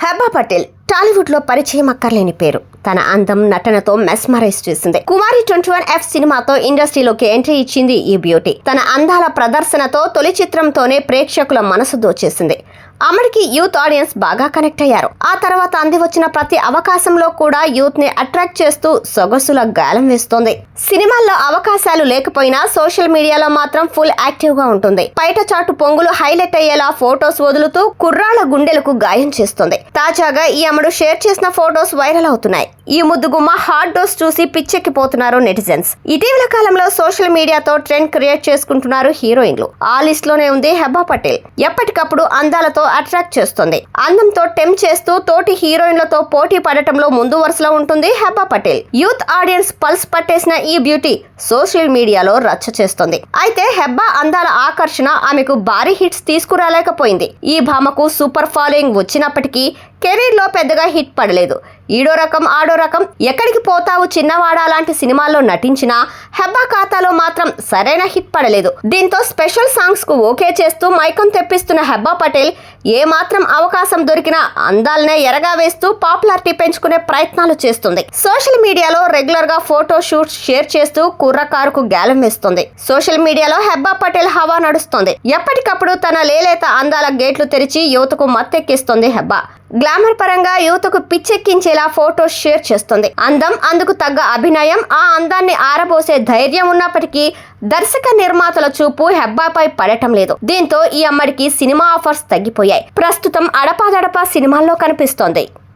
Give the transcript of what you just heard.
హెబా పటేల్ టాలీవుడ్ లో పరిచయం అక్కర్లేని పేరు. తన అందం, నటనతో మెస్మరైజ్ చేసింది. కుమారి 21F సినిమాతో ఇండస్ట్రీలోకి ఎంట్రీ ఇచ్చింది ఈ బ్యూటీ. తన అందాల ప్రదర్శనతో తొలి చిత్రంతోనే ప్రేక్షకుల మనసు దోచేసింది. అమ్మడికి యూత్ ఆడియన్స్ బాగా కనెక్ట్ అయ్యారు. ఆ తర్వాత అంది వచ్చిన ప్రతి అవకాశంలో కూడా యూత్ ని అట్రాక్ట్ చేస్తూ సొగసుల గాలం వేస్తోంది. సినిమాల్లో అవకాశాలు లేకపోయినా సోషల్ మీడియాలో మాత్రం ఫుల్ యాక్టివ్ గా ఉంటుంది. పైట చాటు పొంగులు హైలైట్ అయ్యేలా ఫోటోస్ వదులుతూ కుర్రాళ్ల గుండెలకు గాయం చేస్తుంది. తాజాగా ఈ అమ్మడు షేర్ చేసిన ఫోటోస్ వైరల్ అవుతున్నాయి. ఈ ముద్దుగుమ్మ హాట్ డోస్ చూసి పిచ్చెక్కిపోతున్నారు నెటిజన్స్. ఇటీవల కాలంలో సోషల్ మీడియాతో ట్రెండ్ క్రియేట్ చేసుకుంటున్నారు హీరోయిన్లు. ఆ లిస్ట్ లోనే ఉంది హెబా పటేల్. ఎప్పటికప్పుడు అందాలతో అట్రాక్ట్ చేస్తుంది. అందంతో టెంప్ చేస్తూ తోటి హీరోయిన్లతో పోటీ పడటంలో ముందు వరుసలో ఉంటుంది Heba Patel. Youth audience pulse పట్టేసిన ఈ బ్యూటీ సోషల్ మీడియాలో రచ్చ చేస్తుంది. అయితే హెబా అందాల ఆకర్షణ ఆమెకు భారీ హిట్స్ తీసుకురాలేకపోయింది. ఈ భామకు సూపర్ ఫాలోయింగ్ వచ్చినప్పటికీ కెరీర్ లో పెద్దగా హిట్ పడలేదు. ఈడో రకం ఆడో రకం, ఎక్కడికి పోతావు చిన్నవాడా లాంటి సినిమాల్లో నటించినా హెబా ఖాతాలో మాత్రం సరైన హిట్ పడలేదు. దీంతో స్పెషల్ సాంగ్స్ కు ఓకే చేస్తూ మైకం తెప్పిస్తున్న హెబా పటేల్ ఏ మాత్రం అవకాశం దొరికినా అందాలనే ఎరగా వేస్తూ పాపులారిటీ పెంచుకునే ప్రయత్నాలు చేస్తుంది. సోషల్ మీడియాలో రెగ్యులర్ గా ఫోటో షూట్స్ షేర్ చేస్తూ కుర్రకారుకు గాలం వేస్తుంది. సోషల్ మీడియాలో హెబా పటేల్ హవా నడుస్తుంది. ఎప్పటికప్పుడు తన లేలేత అందాల గేట్లు తెరిచి యువతకు మత్తెక్కిస్తుంది హెబా. గ్లామర్ పరంగా యువతకు పిచ్చెక్కించేలా ఫోటోస్ షేర్ చేస్తుంది. అందం, అందుకు తగ్గ అభినయం, ఆ అందాన్ని ఆరబోసే ధైర్యం ఉన్నప్పటికీ దర్శక నిర్మాతల చూపు హెబ్బాపై పడటం లేదు. దీంతో ఈ అమ్మడికి సినిమా ఆఫర్స్ తగ్గిపోయాయి. ప్రస్తుతం అడపాదడపా సినిమాల్లో కనిపిస్తోంది.